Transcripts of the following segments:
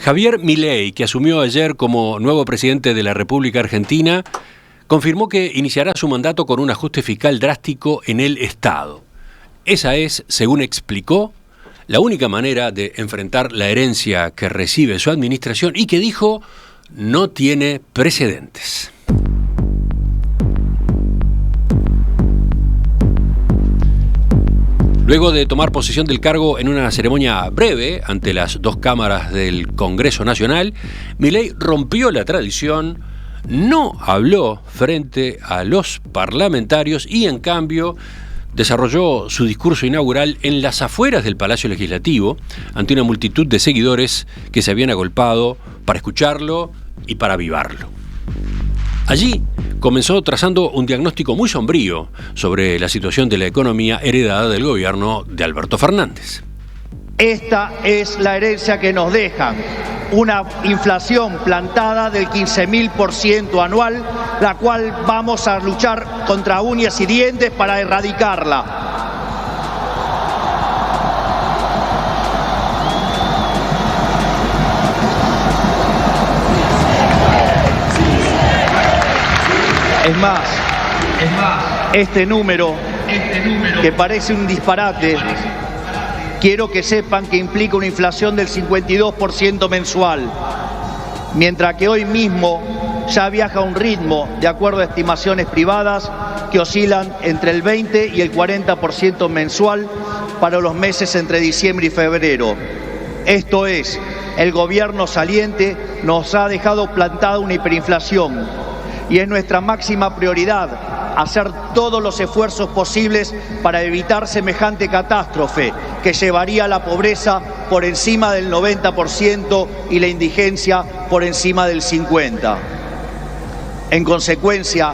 Javier Milei, que asumió ayer como nuevo presidente de la República Argentina, confirmó que iniciará su mandato con un ajuste fiscal drástico en el Estado. Esa es, según explicó, la única manera de enfrentar la herencia que recibe su administración y que dijo no tiene precedentes. Luego de tomar posesión del cargo en una ceremonia breve ante las dos cámaras del Congreso Nacional, Milei rompió la tradición, no habló frente a los parlamentarios y, en cambio, desarrolló su discurso inaugural en las afueras del Palacio Legislativo ante una multitud de seguidores que se habían agolpado para escucharlo y para avivarlo. Allí comenzó trazando un diagnóstico muy sombrío sobre la situación de la economía heredada del gobierno de Alberto Fernández. Esta es la herencia que nos dejan, una inflación plantada del 15.000% anual, la cual vamos a luchar contra uñas y dientes para erradicarla. Es más, este número, que parece un disparate, quiero que sepan que implica una inflación del 52% mensual, mientras que hoy mismo ya viaja a un ritmo, de acuerdo a estimaciones privadas, que oscilan entre el 20 y el 40% mensual para los meses entre diciembre y febrero. Esto es, el gobierno saliente nos ha dejado plantada una hiperinflación. Y es nuestra máxima prioridad hacer todos los esfuerzos posibles para evitar semejante catástrofe que llevaría a la pobreza por encima del 90% y la indigencia por encima del 50%. En consecuencia,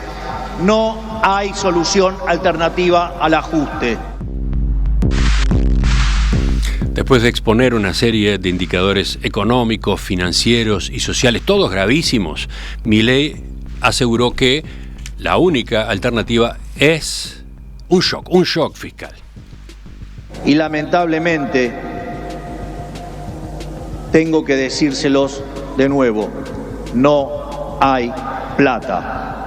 no hay solución alternativa al ajuste. Después de exponer una serie de indicadores económicos, financieros y sociales, todos gravísimos, Milei aseguró que la única alternativa es un shock fiscal. Y lamentablemente, tengo que decírselos de nuevo, no hay plata.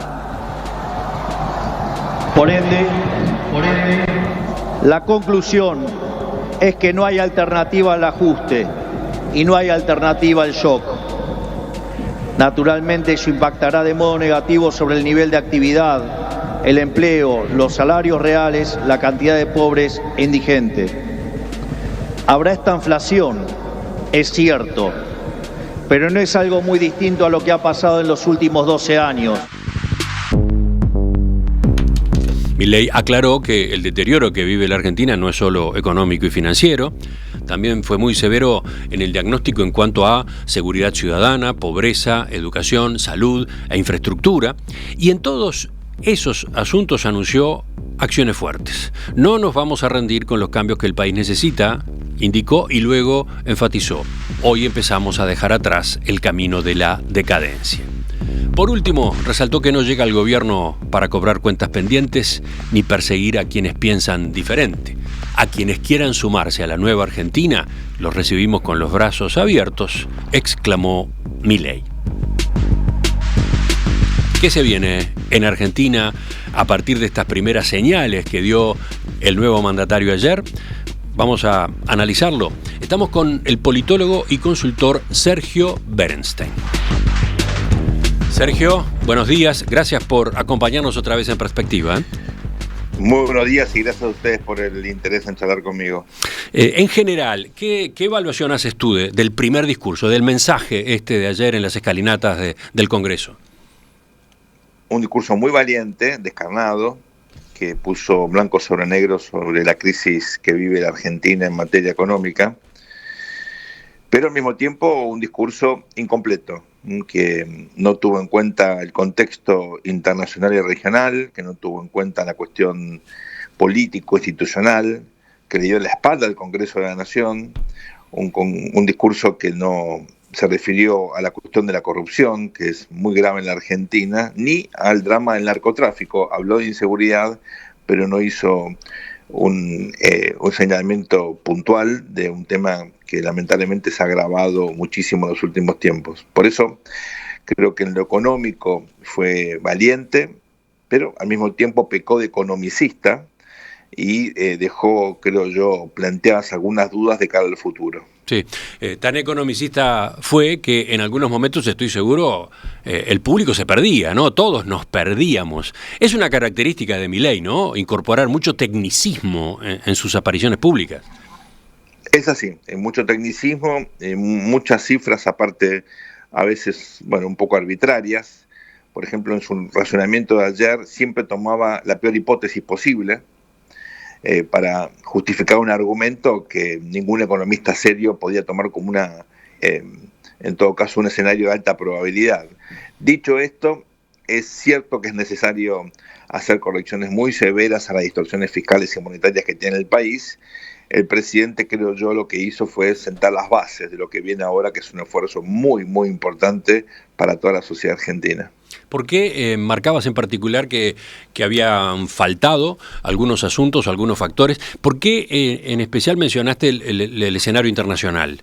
Por ende, la conclusión es que no hay alternativa al ajuste y no hay alternativa al shock. Naturalmente, eso impactará de modo negativo sobre el nivel de actividad, el empleo, los salarios reales, la cantidad de pobres e indigentes. Habrá esta inflación, es cierto, pero no es algo muy distinto a lo que ha pasado en los últimos 12 años. Milei aclaró que el deterioro que vive la Argentina no es solo económico y financiero. También fue muy severo en el diagnóstico en cuanto a seguridad ciudadana, pobreza, educación, salud e infraestructura. Y en todos esos asuntos anunció acciones fuertes. No nos vamos a rendir con los cambios que el país necesita, indicó, y luego enfatizó: hoy empezamos a dejar atrás el camino de la decadencia. Por último, resaltó que no llega al gobierno para cobrar cuentas pendientes ni perseguir a quienes piensan diferente. A quienes quieran sumarse a la nueva Argentina, los recibimos con los brazos abiertos, exclamó Milei. ¿Qué se viene en Argentina a partir de estas primeras señales que dio el nuevo mandatario ayer? Vamos a analizarlo. Estamos con el politólogo y consultor Sergio Berenstein. Sergio, buenos días. Gracias por acompañarnos otra vez en Perspectiva. Muy buenos días y gracias a ustedes por el interés en charlar conmigo. En general, ¿qué evaluación haces tú del primer discurso, del mensaje de ayer en las escalinatas del Congreso? Un discurso muy valiente, descarnado, que puso blanco sobre negro sobre la crisis que vive la Argentina en materia económica, pero al mismo tiempo un discurso incompleto, que no tuvo en cuenta el contexto internacional y regional, que no tuvo en cuenta la cuestión político-institucional, que le dio la espalda al Congreso de la Nación, un discurso que no se refirió a la cuestión de la corrupción, que es muy grave en la Argentina, ni al drama del narcotráfico. Habló de inseguridad, pero no hizo un señalamiento puntual de un tema que lamentablemente se ha agravado muchísimo en los últimos tiempos. Por eso creo que en lo económico fue valiente, pero al mismo tiempo pecó de economicista y dejó, creo yo, planteadas algunas dudas de cara al futuro. Sí, tan economicista fue que en algunos momentos, estoy seguro, el público se perdía, ¿no? Todos nos perdíamos. Es una característica de Milei, ¿no? Incorporar mucho tecnicismo en sus apariciones públicas. Es así, mucho tecnicismo, muchas cifras aparte, a veces, bueno, un poco arbitrarias. Por ejemplo, en su razonamiento de ayer siempre tomaba la peor hipótesis posible, para justificar un argumento que ningún economista serio podía tomar como en todo caso, un escenario de alta probabilidad. Dicho esto, es cierto que es necesario hacer correcciones muy severas a las distorsiones fiscales y monetarias que tiene el país. El presidente, creo yo, lo que hizo fue sentar las bases de lo que viene ahora, que es un esfuerzo muy, muy importante para toda la sociedad argentina. ¿Por qué marcabas en particular que habían faltado algunos asuntos, algunos factores? ¿Por qué en especial mencionaste el escenario internacional?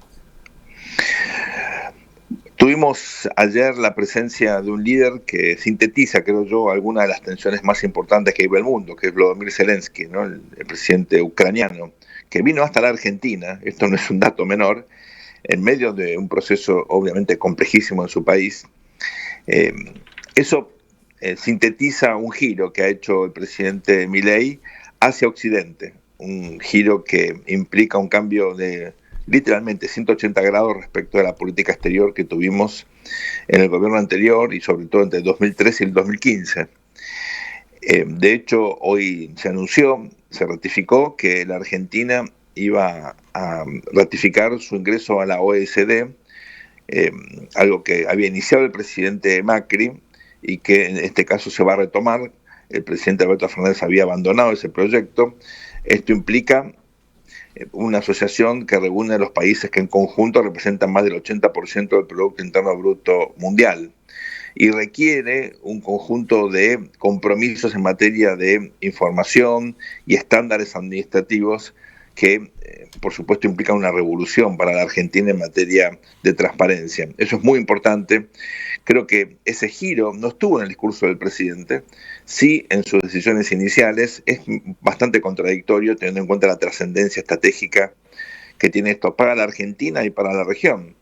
Tuvimos ayer la presencia de un líder que sintetiza, creo yo, algunas de las tensiones más importantes que vive el mundo, que es Volodymyr Zelensky, ¿no? el presidente ucraniano, que vino hasta la Argentina, esto no es un dato menor, en medio de un proceso obviamente complejísimo en su país. Eso sintetiza un giro que ha hecho el presidente Milei hacia Occidente, un giro que implica un cambio de literalmente 180 grados respecto de la política exterior que tuvimos en el gobierno anterior y sobre todo entre el 2013 y el 2015. De hecho, hoy se anunció, se ratificó que la Argentina iba a ratificar su ingreso a la OECD, algo que había iniciado el presidente Macri y que en este caso se va a retomar. El presidente Alberto Fernández había abandonado ese proyecto. Esto implica una asociación que reúne a los países que en conjunto representan más del 80% del Producto Interno Bruto mundial y requiere un conjunto de compromisos en materia de información y estándares administrativos que, por supuesto, implican una revolución para la Argentina en materia de transparencia. Eso es muy importante. Creo que ese giro no estuvo en el discurso del presidente, sí en sus decisiones iniciales. Es bastante contradictorio teniendo en cuenta la trascendencia estratégica que tiene esto para la Argentina y para la región.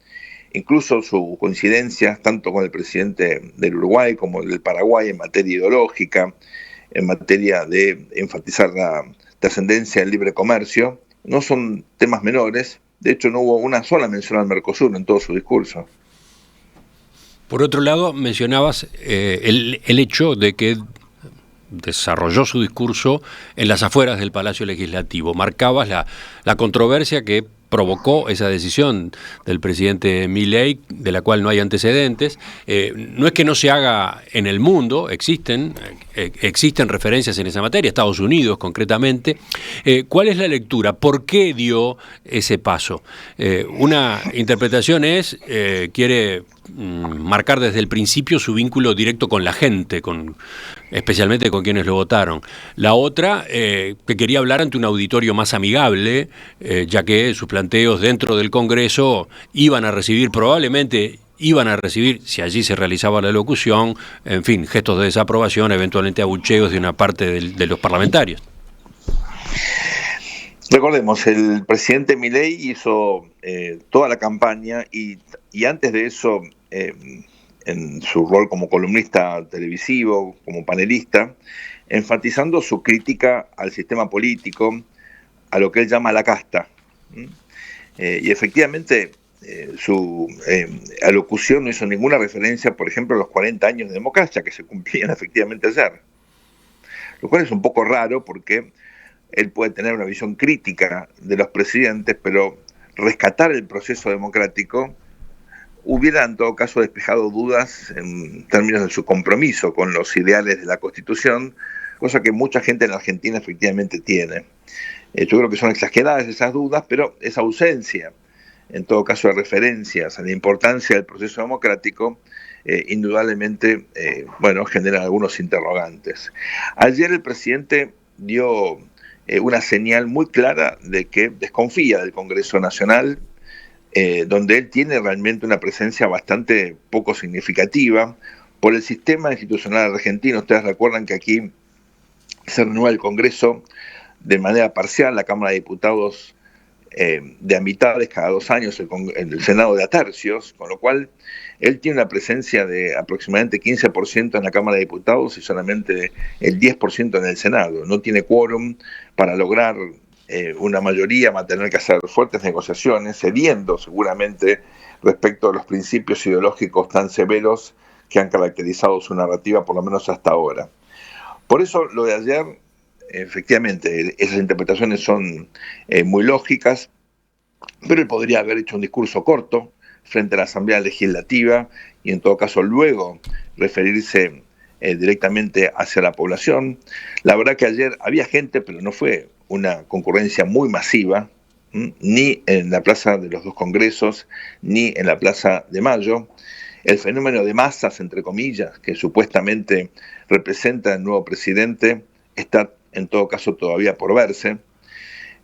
Incluso sus coincidencias, tanto con el presidente del Uruguay como del Paraguay, en materia ideológica, en materia de enfatizar la trascendencia del libre comercio, no son temas menores. De hecho, no hubo una sola mención al Mercosur en todo su discurso. Por otro lado, mencionabas el hecho de que desarrolló su discurso en las afueras del Palacio Legislativo. Marcabas la controversia que provocó esa decisión del presidente Milei, de la cual no hay antecedentes. No es que no se haga en el mundo, existen referencias en esa materia, Estados Unidos concretamente. ¿Cuál es la lectura? ¿Por qué dio ese paso? Una interpretación es, quiere marcar desde el principio su vínculo directo con la gente, especialmente con quienes lo votaron. La otra, que quería hablar ante un auditorio más amigable, ya que sus planteos dentro del Congreso probablemente iban a recibir, si allí se realizaba la locución, en fin, gestos de desaprobación, eventualmente abucheos de una parte de los parlamentarios. Recordemos, el presidente Milei hizo toda la campaña y antes de eso, en su rol como columnista televisivo, como panelista, enfatizando su crítica al sistema político, a lo que él llama la casta. Y efectivamente, su alocución no hizo ninguna referencia, por ejemplo, a los 40 años de democracia que se cumplían efectivamente ayer. Lo cual es un poco raro porque él puede tener una visión crítica de los presidentes, pero rescatar el proceso democrático hubiera en todo caso despejado dudas en términos de su compromiso con los ideales de la Constitución, cosa que mucha gente en la Argentina efectivamente tiene. Yo creo que son exageradas esas dudas, pero esa ausencia, en todo caso, de referencias a la importancia del proceso democrático, indudablemente, genera algunos interrogantes. Ayer el presidente dio una señal muy clara de que desconfía del Congreso Nacional, donde él tiene realmente una presencia bastante poco significativa por el sistema institucional argentino. Ustedes recuerdan que aquí se renueva el Congreso de manera parcial, la Cámara de Diputados de a mitades cada 2 años, el Senado de a tercios, con lo cual él tiene una presencia de aproximadamente 15% en la Cámara de Diputados y solamente el 10% en el Senado. No tiene quórum para lograr una mayoría, va a tener que hacer fuertes negociaciones, cediendo seguramente respecto a los principios ideológicos tan severos que han caracterizado su narrativa, por lo menos hasta ahora. Por eso lo de ayer, efectivamente, esas interpretaciones son muy lógicas, pero él podría haber hecho un discurso corto frente a la Asamblea Legislativa y en todo caso luego referirse directamente hacia la población. La verdad que ayer había gente, pero no fue una concurrencia muy masiva, ni en la Plaza de los Dos Congresos, ni en la Plaza de Mayo. El fenómeno de masas, entre comillas, que supuestamente representa el nuevo presidente, está en todo caso todavía por verse.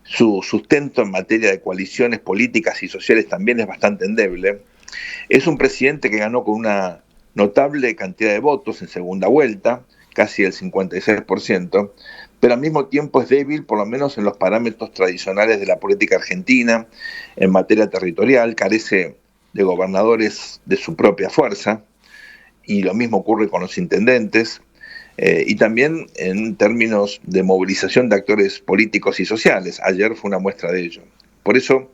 Su sustento en materia de coaliciones políticas y sociales también es bastante endeble. Es un presidente que ganó con una notable cantidad de votos en segunda vuelta, casi el 56%, pero al mismo tiempo es débil, por lo menos en los parámetros tradicionales de la política argentina, en materia territorial, carece de gobernadores de su propia fuerza, y lo mismo ocurre con los intendentes, y también en términos de movilización de actores políticos y sociales. Ayer fue una muestra de ello. Por eso,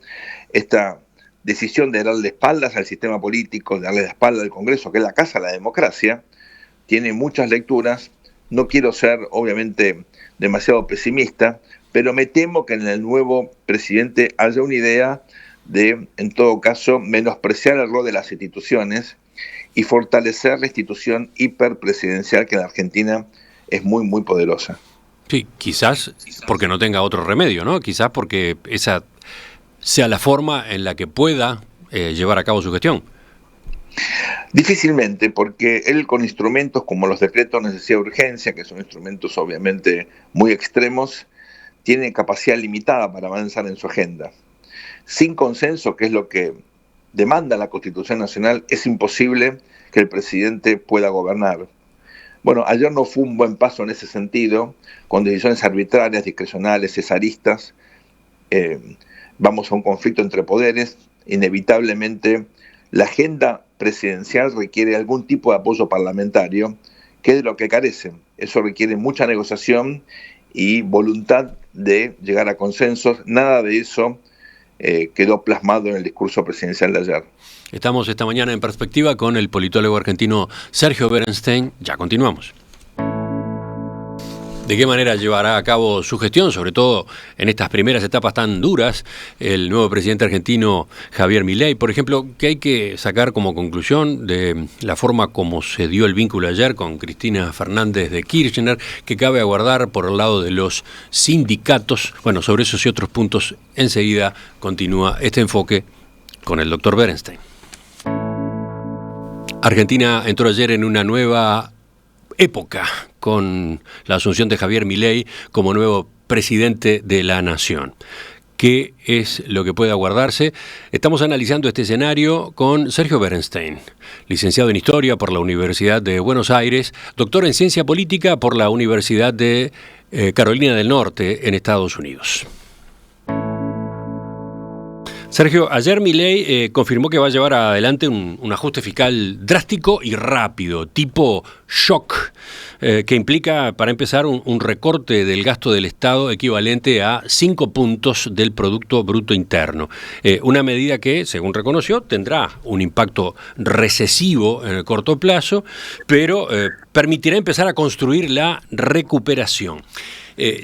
esta decisión de darle espaldas al sistema político, de darle la espalda al Congreso, que es la casa de la democracia, tiene muchas lecturas. No quiero ser, obviamente, demasiado pesimista, pero me temo que en el nuevo presidente haya una idea de, en todo caso, menospreciar el rol de las instituciones y fortalecer la institución hiperpresidencial que en la Argentina es muy, muy poderosa. Sí, quizás porque no tenga otro remedio, ¿no? Quizás porque esa sea la forma en la que pueda llevar a cabo su gestión. Difícilmente, porque él con instrumentos como los decretos de necesidad de urgencia, que son instrumentos obviamente muy extremos, tiene capacidad limitada para avanzar en su agenda. Sin consenso, que es lo que demanda la Constitución Nacional, es imposible que el presidente pueda gobernar. Bueno, ayer no fue un buen paso en ese sentido, con decisiones arbitrarias, discrecionales, cesaristas. Vamos a un conflicto entre poderes. Inevitablemente, la agenda presidencial requiere algún tipo de apoyo parlamentario, que es de lo que carece. Eso requiere mucha negociación y voluntad de llegar a consensos. Nada de eso quedó plasmado en el discurso presidencial de ayer. Estamos esta mañana en Perspectiva con el politólogo argentino Sergio Berenstein. Ya continuamos. ¿De qué manera llevará a cabo su gestión, sobre todo en estas primeras etapas tan duras, el nuevo presidente argentino Javier Milei? Por ejemplo, ¿qué hay que sacar como conclusión de la forma como se dio el vínculo ayer con Cristina Fernández de Kirchner, que cabe aguardar por el lado de los sindicatos? Bueno, sobre esos y otros puntos enseguida continúa este enfoque con el doctor Berenstein. Argentina entró ayer en una nueva época con la asunción de Javier Milei como nuevo presidente de la nación. ¿Qué es lo que puede aguardarse? Estamos analizando este escenario con Sergio Berenstein, licenciado en Historia por la Universidad de Buenos Aires, doctor en Ciencia Política por la Universidad de Carolina del Norte en Estados Unidos. Sergio, ayer Milei confirmó que va a llevar adelante un ajuste fiscal drástico y rápido, tipo shock, que implica, para empezar, un recorte del gasto del Estado equivalente a 5 puntos del Producto Bruto Interno. Una medida que, según reconoció, tendrá un impacto recesivo en el corto plazo, pero permitirá empezar a construir la recuperación.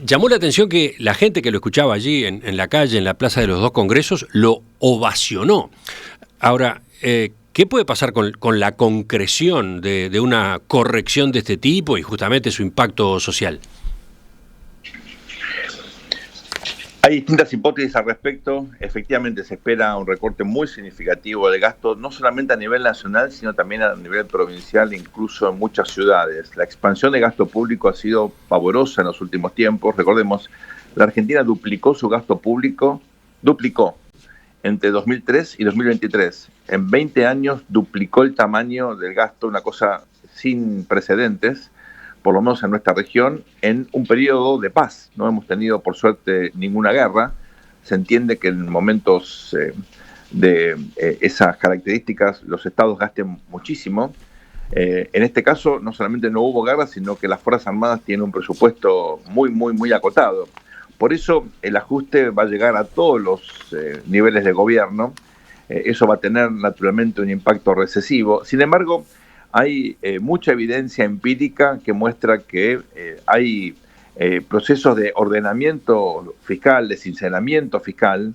Llamó la atención que la gente que lo escuchaba allí en la calle, en la Plaza de los Dos Congresos, lo ovacionó. Ahora, ¿qué puede pasar con la concreción de una corrección de este tipo y justamente su impacto social? Hay distintas hipótesis al respecto. Efectivamente se espera un recorte muy significativo del gasto, no solamente a nivel nacional, sino también a nivel provincial, incluso en muchas ciudades. La expansión de gasto público ha sido pavorosa en los últimos tiempos. Recordemos, La Argentina duplicó su gasto público, entre 2003 y 2023. En 20 años duplicó el tamaño del gasto, una cosa sin precedentes, por lo menos en nuestra región, en un periodo de paz. No hemos tenido, por suerte, ninguna guerra. Se entiende que en momentos de esas características los estados gasten muchísimo. En este caso, no solamente no hubo guerra, sino que las Fuerzas Armadas tienen un presupuesto muy acotado. Por eso el ajuste va a llegar a todos los niveles de gobierno. Eso va a tener naturalmente un impacto recesivo. Sin embargo, hay mucha evidencia empírica que muestra que hay procesos de ordenamiento fiscal, de sinceramiento fiscal,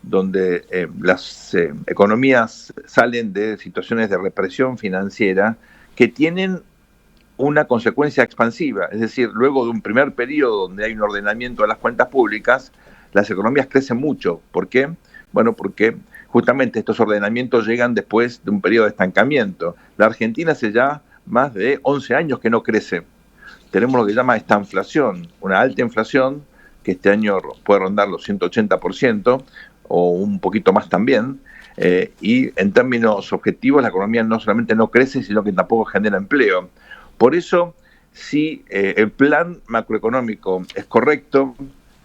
donde las economías salen de situaciones de represión financiera que tienen una consecuencia expansiva. Es decir, luego de un primer periodo donde hay un ordenamiento de las cuentas públicas, las economías crecen mucho. ¿Por qué? Bueno, porque justamente estos ordenamientos llegan después de un periodo de estancamiento. La Argentina hace ya más de 11 años que no crece. Tenemos lo que se llama estanflación, una alta inflación que este año puede rondar los 180% o un poquito más también. Y en términos objetivos, la economía no solamente no crece, sino que tampoco genera empleo. Por eso, si el plan macroeconómico es correcto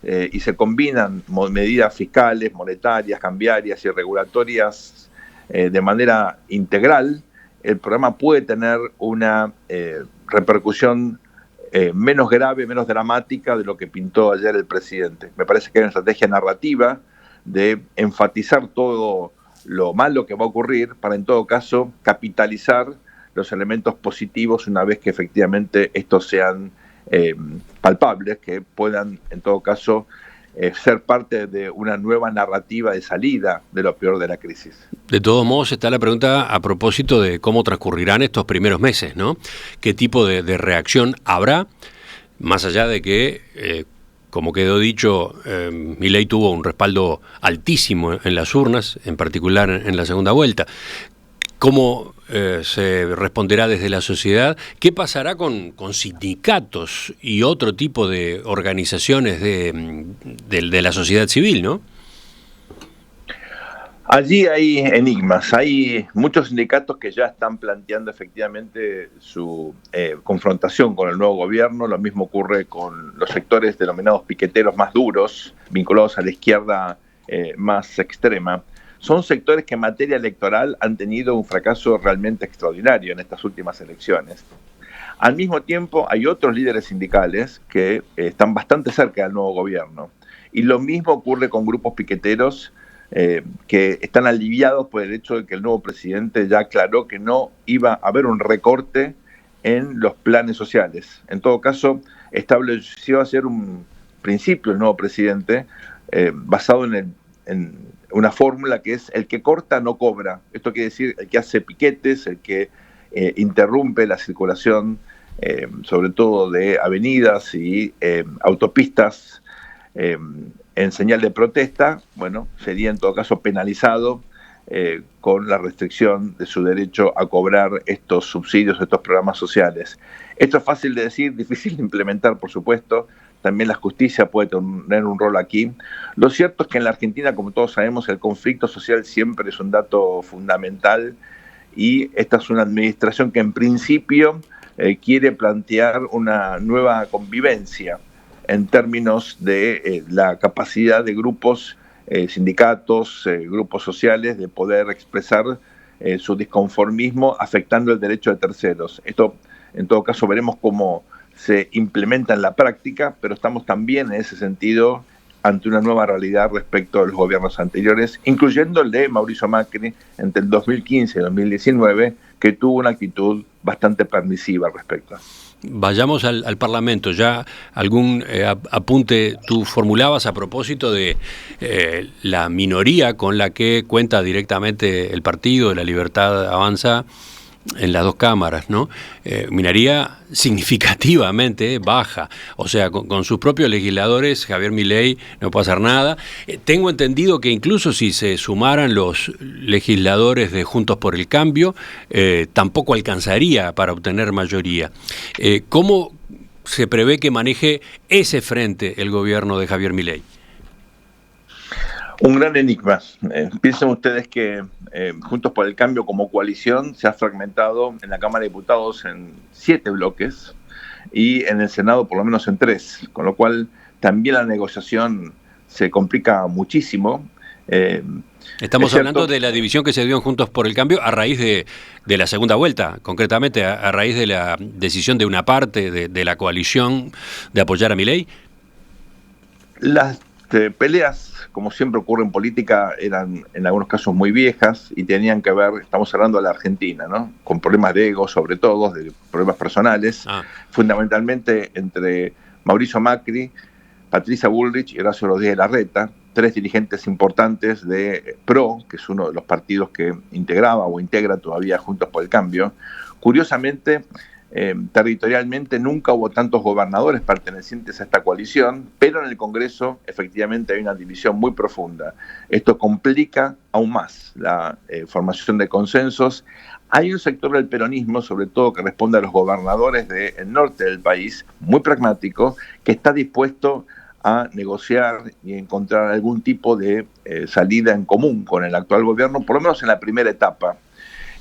y se combinan medidas fiscales, monetarias, cambiarias y regulatorias de manera integral, el programa puede tener una repercusión menos grave, menos dramática de lo que pintó ayer el presidente. Me parece que hay una estrategia narrativa de enfatizar todo lo malo que va a ocurrir para, en todo caso, capitalizar los elementos positivos una vez que efectivamente estos sean palpables, que puedan, en todo caso, ser parte de una nueva narrativa de salida de lo peor de la crisis. De todos modos, está la pregunta a propósito de cómo transcurrirán estos primeros meses, ¿no? ¿Qué tipo de reacción habrá? Más allá de que, como quedó dicho, Milei tuvo un respaldo altísimo en las urnas, en particular en la segunda vuelta. ¿Cómo se responderá desde la sociedad? ¿Qué pasará con sindicatos y otro tipo de organizaciones de la sociedad civil, no? Allí hay enigmas. Hay muchos sindicatos que ya están planteando efectivamente su confrontación con el nuevo gobierno. Lo mismo ocurre con los sectores denominados piqueteros más duros, vinculados a la izquierda más extrema. Son sectores que en materia electoral han tenido un fracaso realmente extraordinario en estas últimas elecciones. Al mismo tiempo, hay otros líderes sindicales que están bastante cerca del nuevo gobierno. Y lo mismo ocurre con grupos piqueteros que están aliviados por el hecho de que el nuevo presidente ya aclaró que no iba a haber un recorte en los planes sociales. En todo caso, estableció ayer un principio el nuevo presidente basado en una fórmula que es el que corta no cobra. Esto quiere decir el que hace piquetes, el que interrumpe la circulación, sobre todo de avenidas y autopistas en señal de protesta, bueno, sería en todo caso penalizado con la restricción de su derecho a cobrar estos subsidios, estos programas sociales. Esto es fácil de decir, difícil de implementar, por supuesto. También la justicia puede tener un rol aquí. Lo cierto es que en la Argentina, como todos sabemos, el conflicto social siempre es un dato fundamental y esta es una administración que en principio quiere plantear una nueva convivencia en términos de la capacidad de grupos, sindicatos, grupos sociales de poder expresar su disconformismo afectando el derecho de terceros. Esto, en todo caso, veremos cómo se implementa en la práctica, pero estamos también en ese sentido ante una nueva realidad respecto a los gobiernos anteriores, incluyendo el de Mauricio Macri entre el 2015 y 2019, que tuvo una actitud bastante permisiva al respecto. Vayamos al Parlamento. Ya algún apunte tú formulabas a propósito de la minoría con la que cuenta directamente el partido de La Libertad Avanza en las dos cámaras, ¿no? Minoría significativamente baja, o sea, con sus propios legisladores, Javier Milei no puede hacer nada. Tengo entendido que incluso si se sumaran los legisladores de Juntos por el Cambio, tampoco alcanzaría para obtener mayoría. ¿Cómo se prevé que maneje ese frente el gobierno de Javier Milei? Un gran enigma. Piensen ustedes que Juntos por el Cambio como coalición se ha fragmentado en la Cámara de Diputados en 7 bloques y en el Senado por lo menos en 3, con lo cual también la negociación se complica muchísimo. Estamos hablando de la división que se dio en Juntos por el Cambio a raíz de la segunda vuelta, concretamente a raíz de la decisión de una parte de la coalición de apoyar a Milei. Las peleas, como siempre ocurre en política, eran en algunos casos muy viejas y tenían que ver, estamos hablando de la Argentina, ¿no? Con problemas de ego, sobre todo, de problemas personales, fundamentalmente entre Mauricio Macri, Patricia Bullrich y Horacio Rodríguez Larreta, 3 dirigentes importantes de PRO, que es uno de los partidos que integraba o integra todavía Juntos por el Cambio. Curiosamente, territorialmente nunca hubo tantos gobernadores pertenecientes a esta coalición, pero en el Congreso efectivamente hay una división muy profunda. Esto complica aún más la formación de consensos. Hay un sector del peronismo, sobre todo que responde a los gobernadores del norte del país, muy pragmático, que está dispuesto a negociar y encontrar algún tipo de salida en común con el actual gobierno, por lo menos en la primera etapa.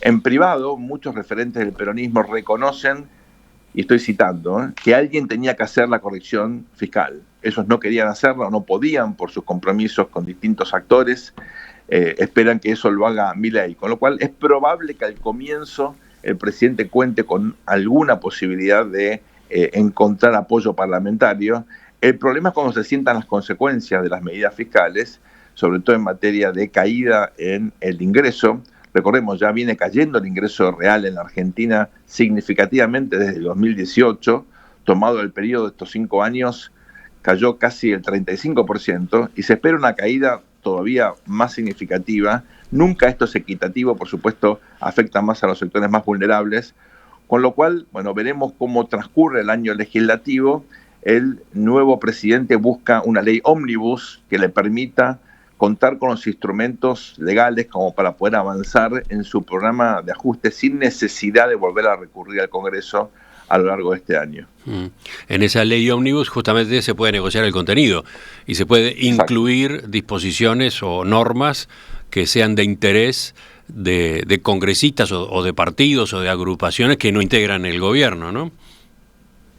En privado, muchos referentes del peronismo reconocen, y estoy citando, que alguien tenía que hacer la corrección fiscal. Esos no querían hacerlo, no podían por sus compromisos con distintos actores, esperan que eso lo haga Milei, con lo cual es probable que al comienzo el presidente cuente con alguna posibilidad de encontrar apoyo parlamentario. El problema es cuando se sientan las consecuencias de las medidas fiscales, sobre todo en materia de caída en el ingreso. Recordemos, ya viene cayendo el ingreso real en la Argentina significativamente desde el 2018, tomado el periodo de estos 5 años, cayó casi el 35% y se espera una caída todavía más significativa. Nunca esto es equitativo, por supuesto, afecta más a los sectores más vulnerables, con lo cual, bueno, veremos cómo transcurre el año legislativo. El nuevo presidente busca una ley ómnibus que le permita contar con los instrumentos legales como para poder avanzar en su programa de ajuste sin necesidad de volver a recurrir al Congreso a lo largo de este año. En esa ley ómnibus justamente se puede negociar el contenido y se puede incluir disposiciones o normas que sean de interés de congresistas o de partidos o de agrupaciones que no integran el gobierno, ¿no?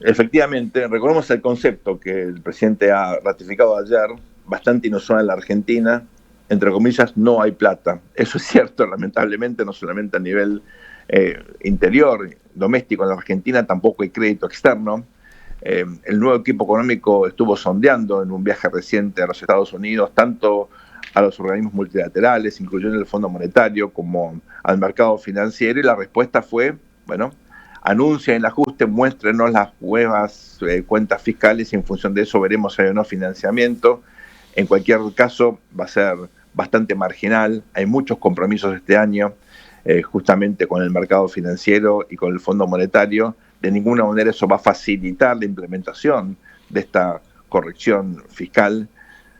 Efectivamente, recordemos el concepto que el presidente ha ratificado ayer, bastante inusual en la Argentina, entre comillas, no hay plata. Eso es cierto, lamentablemente, no solamente a nivel interior, doméstico en la Argentina, tampoco hay crédito externo. El nuevo equipo económico estuvo sondeando en un viaje reciente a los Estados Unidos, tanto a los organismos multilaterales, incluyendo el Fondo Monetario, como al mercado financiero, y la respuesta fue, bueno, anuncien el ajuste, muéstrenos las nuevas cuentas fiscales y en función de eso veremos si hay o no financiamiento. En cualquier caso va a ser bastante marginal, hay muchos compromisos este año, justamente con el mercado financiero y con el Fondo Monetario. De ninguna manera eso va a facilitar la implementación de esta corrección fiscal.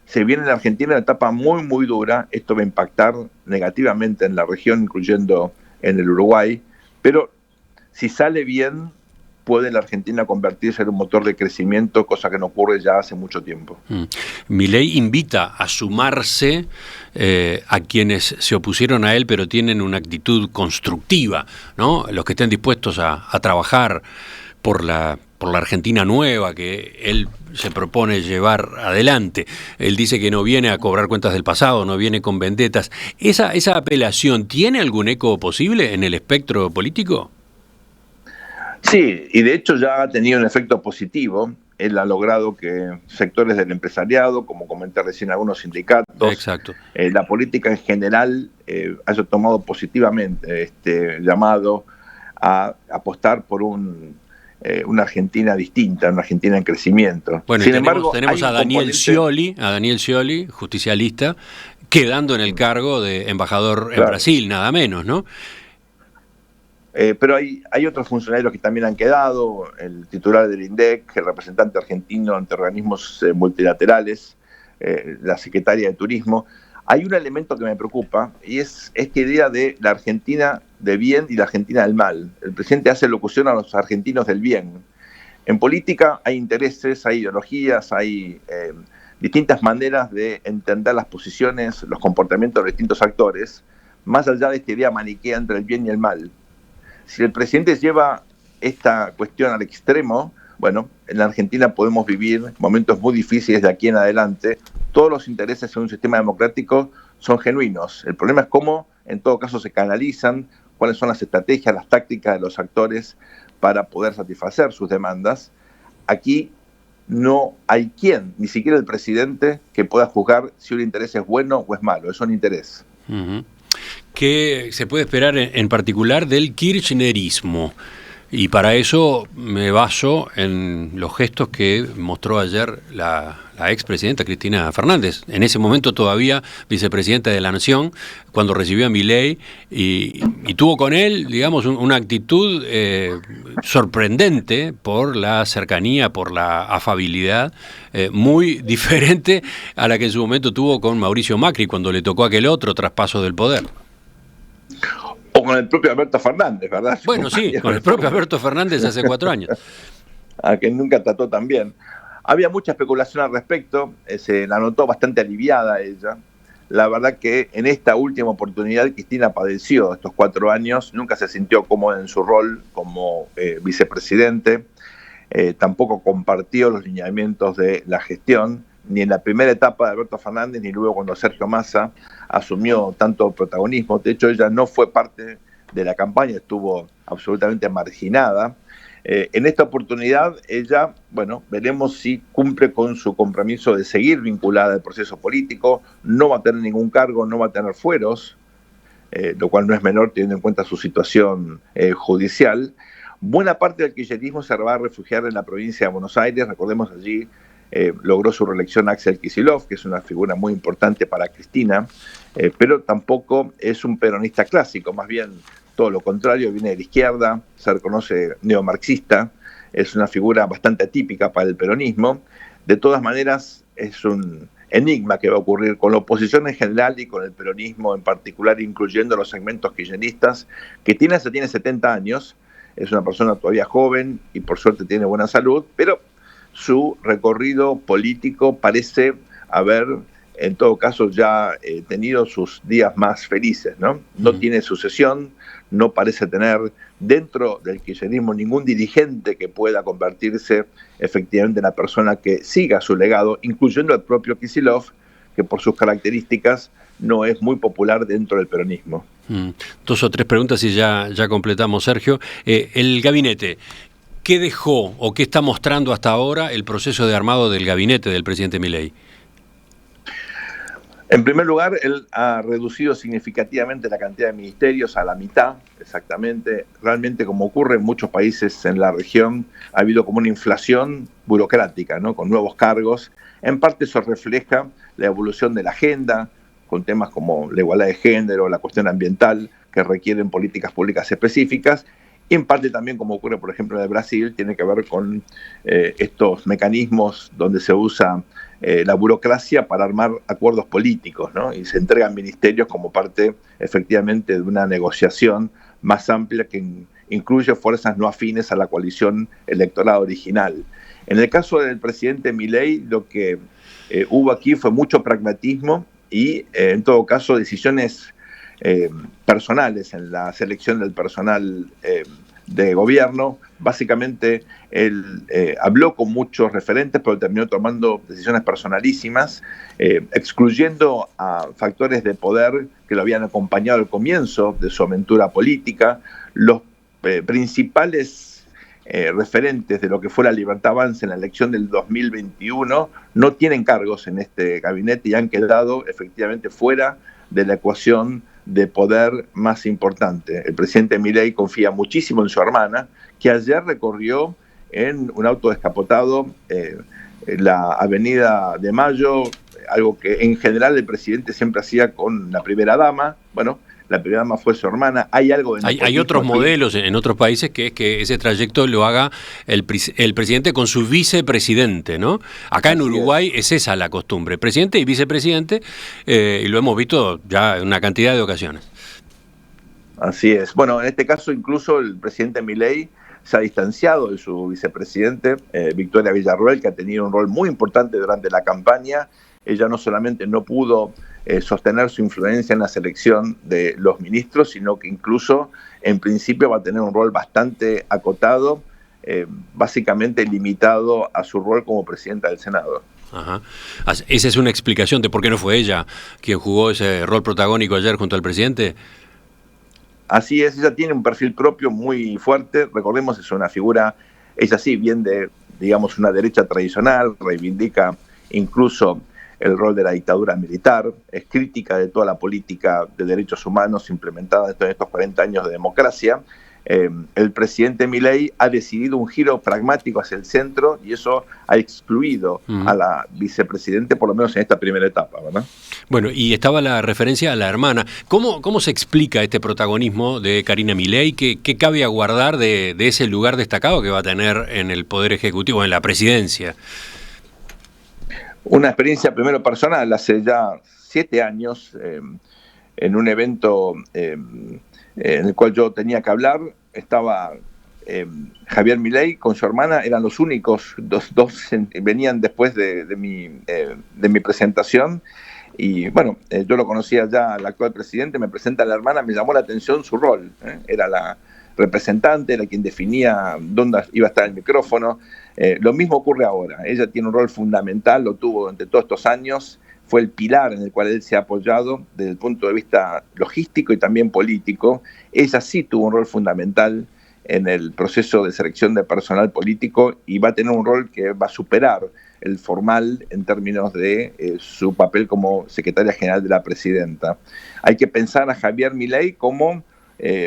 Se viene en la Argentina una etapa muy, muy dura, esto va a impactar negativamente en la región, incluyendo en el Uruguay, pero si sale bien, puede la Argentina convertirse en un motor de crecimiento, cosa que no ocurre ya hace mucho tiempo. Milei invita a sumarse a quienes se opusieron a él, pero tienen una actitud constructiva, ¿no? Los que estén dispuestos a trabajar por la Argentina nueva que él se propone llevar adelante. Él dice que no viene a cobrar cuentas del pasado, no viene con vendetas. ¿Esa apelación tiene algún eco posible en el espectro político? Sí, y de hecho ya ha tenido un efecto positivo. Él ha logrado que sectores del empresariado, como comenté recién, algunos sindicatos, exacto, la política en general haya tomado positivamente este llamado a apostar por una Argentina distinta, una Argentina en crecimiento. Bueno, sin embargo, embargo, tenemos a Daniel Scioli, justicialista, quedando en el cargo de embajador en Brasil, nada menos, ¿no? Pero hay otros funcionarios que también han quedado, el titular del INDEC, el representante argentino ante organismos multilaterales, la secretaria de Turismo. Hay un elemento que me preocupa y es esta idea de la Argentina de bien y la Argentina del mal. El presidente hace locución a los argentinos del bien. En política hay intereses, hay ideologías, hay distintas maneras de entender las posiciones, los comportamientos de distintos actores, más allá de esta idea maniquea entre el bien y el mal. Si el presidente lleva esta cuestión al extremo, bueno, en la Argentina podemos vivir momentos muy difíciles de aquí en adelante. Todos los intereses en un sistema democrático son genuinos. El problema es cómo, en todo caso, se canalizan, cuáles son las estrategias, las tácticas de los actores para poder satisfacer sus demandas. Aquí no hay quien, ni siquiera el presidente, que pueda juzgar si un interés es bueno o es malo. Es un interés. ¿Qué se puede esperar en particular del kirchnerismo? Y para eso me baso en los gestos que mostró ayer la expresidenta Cristina Fernández, en ese momento todavía vicepresidenta de la Nación, cuando recibió a Milei y tuvo con él, digamos, una actitud sorprendente por la cercanía, por la afabilidad, muy diferente a la que en su momento tuvo con Mauricio Macri cuando le tocó aquel otro traspaso del poder. O con el propio Alberto Fernández, ¿verdad? Bueno, sí, con el propio Alberto Fernández hace 4 años. A quien nunca trató tan bien. Había mucha especulación al respecto, se la notó bastante aliviada ella. La verdad que en esta última oportunidad Cristina padeció estos 4 años, nunca se sintió cómoda en su rol como vicepresidente, tampoco compartió los lineamientos de la gestión, ni en la primera etapa de Alberto Fernández, ni luego cuando Sergio Massa asumió tanto protagonismo. De hecho, ella no fue parte de la campaña, estuvo absolutamente marginada. En esta oportunidad, ella, bueno, veremos si cumple con su compromiso de seguir vinculada al proceso político, no va a tener ningún cargo, no va a tener fueros, lo cual no es menor teniendo en cuenta su situación judicial. Buena parte del kirchnerismo se va a refugiar en la provincia de Buenos Aires, recordemos allí, logró su reelección Axel Kicillof, que es una figura muy importante para Cristina, pero tampoco es un peronista clásico, más bien todo lo contrario, viene de la izquierda, se reconoce neomarxista, es una figura bastante atípica para el peronismo. De todas maneras, es un enigma que va a ocurrir con la oposición en general y con el peronismo en particular, incluyendo los segmentos kirchneristas, que tiene 70 años, es una persona todavía joven y por suerte tiene buena salud, pero su recorrido político parece haber, en todo caso, ya tenido sus días más felices, ¿no? No tiene sucesión, no parece tener dentro del kirchnerismo ningún dirigente que pueda convertirse efectivamente en la persona que siga su legado, incluyendo al propio Kicillof, que por sus características no es muy popular dentro del peronismo. 2 o 3 preguntas y ya completamos, Sergio. El gabinete. ¿Qué dejó o qué está mostrando hasta ahora el proceso de armado del gabinete del presidente Milei? En primer lugar, él ha reducido significativamente la cantidad de ministerios a la mitad, exactamente. Realmente, como ocurre en muchos países en la región, ha habido como una inflación burocrática, ¿no? Con nuevos cargos. En parte eso refleja la evolución de la agenda, con temas como la igualdad de género, la cuestión ambiental, que requieren políticas públicas específicas. Y en parte también, como ocurre, por ejemplo, en el Brasil, tiene que ver con estos mecanismos donde se usa la burocracia para armar acuerdos políticos, ¿no? Y se entregan ministerios como parte, efectivamente, de una negociación más amplia que incluye fuerzas no afines a la coalición electoral original. En el caso del presidente Milei, lo que hubo aquí fue mucho pragmatismo y, en todo caso, decisiones personales en la selección del personal de gobierno. Básicamente él habló con muchos referentes, pero terminó tomando decisiones personalísimas, excluyendo a factores de poder que lo habían acompañado al comienzo de su aventura política. Los principales referentes de lo que fue la Libertad Avanza en la elección del 2021 no tienen cargos en este gabinete y han quedado efectivamente fuera de la ecuación de poder más importante. El presidente Milei confía muchísimo en su hermana, que ayer recorrió en un auto descapotado la Avenida de Mayo, algo que en general el presidente siempre hacía con la primera dama. Bueno, la primera dama fue su hermana. Hay algo de hay otros modelos en otros países que es que ese trayecto lo haga el presidente con su vicepresidente, ¿no? Acá en Uruguay es esa la costumbre, presidente y vicepresidente, y lo hemos visto ya en una cantidad de ocasiones. Así es. Bueno, en este caso incluso el presidente Milei se ha distanciado de su vicepresidente, Victoria Villarroel, que ha tenido un rol muy importante durante la campaña. Ella no solamente no pudo sostener su influencia en la selección de los ministros, sino que incluso en principio va a tener un rol bastante acotado, básicamente limitado a su rol como presidenta del Senado. Ajá. ¿Esa es una explicación de por qué no fue ella quien jugó ese rol protagónico ayer junto al presidente? Así es, ella tiene un perfil propio muy fuerte. Recordemos, es una figura, ella sí, bien de, digamos, una derecha tradicional, reivindica incluso el rol de la dictadura militar, es crítica de toda la política de derechos humanos implementada en estos 40 años de democracia. El presidente Milei ha decidido un giro pragmático hacia el centro y eso ha excluido a la vicepresidente, por lo menos en esta primera etapa, ¿verdad? Bueno, y estaba la referencia a la hermana. ¿Cómo se explica este protagonismo de Karina Milei? ¿Qué cabe aguardar de ese lugar destacado que va a tener en el Poder Ejecutivo, en la presidencia? Una experiencia primero personal, hace ya 7 años, en un evento en el cual yo tenía que hablar, estaba Javier Milei con su hermana, eran los únicos, dos venían después de mi presentación, y bueno, yo lo conocía ya al actual presidente, me presenta a la hermana, me llamó la atención su rol, era la representante, era quien definía dónde iba a estar el micrófono. Lo mismo ocurre ahora, ella tiene un rol fundamental, lo tuvo durante todos estos años, fue el pilar en el cual él se ha apoyado desde el punto de vista logístico y también político. Ella sí tuvo un rol fundamental en el proceso de selección de personal político y va a tener un rol que va a superar el formal en términos de su papel como secretaria general de la presidenta. Hay que pensar a Javier Milei como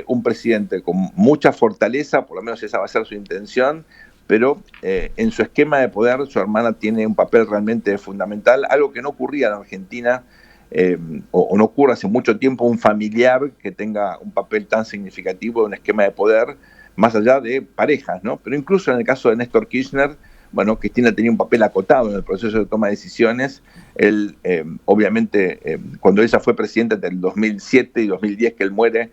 un presidente con mucha fortaleza, por lo menos esa va a ser su intención, pero en su esquema de poder su hermana tiene un papel realmente fundamental, algo que no ocurría en Argentina, o no ocurre hace mucho tiempo, un familiar que tenga un papel tan significativo en un esquema de poder, más allá de parejas, ¿no? Pero incluso en el caso de Néstor Kirchner, bueno, Cristina tenía un papel acotado en el proceso de toma de decisiones. Él, obviamente, cuando ella fue presidenta del 2007 y 2010 que él muere,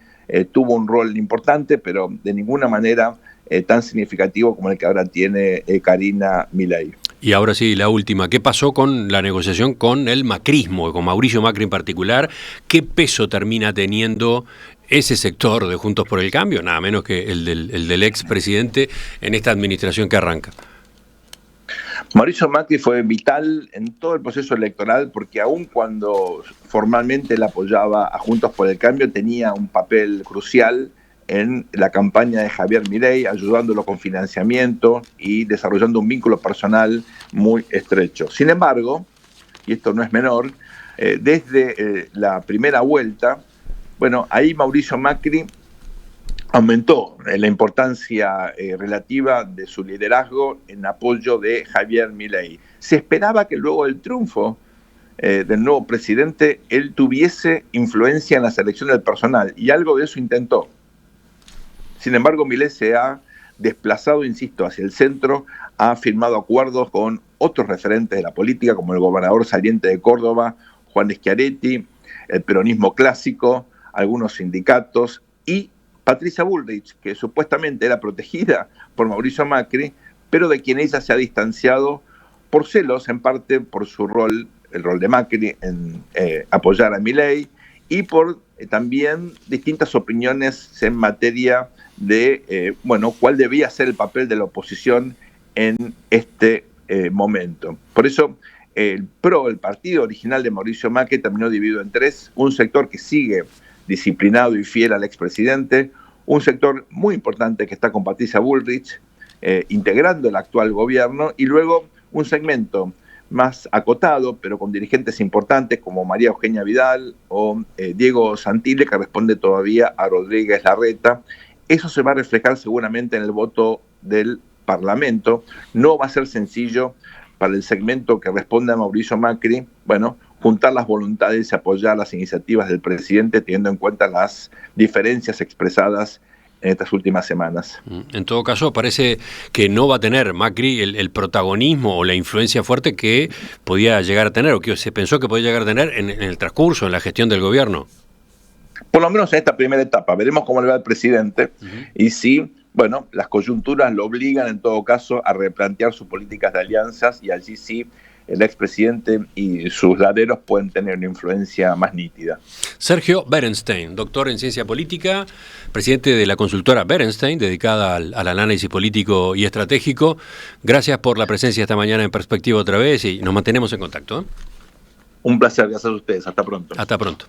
tuvo un rol importante, pero de ninguna manera tan significativo como el que ahora tiene Karina Milei. Y ahora sí, la última. ¿Qué pasó con la negociación con el macrismo, con Mauricio Macri en particular? ¿Qué peso termina teniendo ese sector de Juntos por el Cambio, nada menos que el del expresidente, en esta administración que arranca? Mauricio Macri fue vital en todo el proceso electoral porque aun cuando formalmente él apoyaba a Juntos por el Cambio, tenía un papel crucial en la campaña de Javier Milei, ayudándolo con financiamiento y desarrollando un vínculo personal muy estrecho. Sin embargo, y esto no es menor, desde la primera vuelta, bueno, ahí Mauricio Macri aumentó la importancia relativa de su liderazgo en apoyo de Javier Milei. Se esperaba que luego del triunfo del nuevo presidente, él tuviese influencia en la selección del personal, y algo de eso intentó. Sin embargo, Milei se ha desplazado, insisto, hacia el centro, ha firmado acuerdos con otros referentes de la política, como el gobernador saliente de Córdoba, Juan Schiaretti, el peronismo clásico, algunos sindicatos, y Patricia Bullrich, que supuestamente era protegida por Mauricio Macri, pero de quien ella se ha distanciado por celos, en parte por su rol, el rol de Macri en apoyar a Milei, y por también distintas opiniones en materia de, cuál debía ser el papel de la oposición en este momento. Por eso, el partido original de Mauricio Macri, terminó dividido en tres: un sector que sigue disciplinado y fiel al expresidente, un sector muy importante que está con Patricia Bullrich, integrando el actual gobierno, y luego un segmento más acotado, pero con dirigentes importantes como María Eugenia Vidal o Diego Santilli, que responde todavía a Rodríguez Larreta. Eso se va a reflejar seguramente en el voto del Parlamento. No va a ser sencillo para el segmento que responde a Mauricio Macri, juntar las voluntades y apoyar las iniciativas del presidente, teniendo en cuenta las diferencias expresadas en estas últimas semanas. En todo caso, parece que no va a tener Macri el protagonismo o la influencia fuerte que podía llegar a tener, o que se pensó que podía llegar a tener en el transcurso, en la gestión del gobierno. Por lo menos en esta primera etapa. Veremos cómo le va al presidente y si, bueno, las coyunturas lo obligan en todo caso a replantear sus políticas de alianzas y allí sí el expresidente y sus laderos pueden tener una influencia más nítida. Sergio Berenstein, doctor en ciencia política, presidente de la consultora Berenstein, dedicada al análisis político y estratégico. Gracias por la presencia esta mañana en Perspectiva otra vez y nos mantenemos en contacto. Un placer, gracias a ustedes. Hasta pronto. Hasta pronto.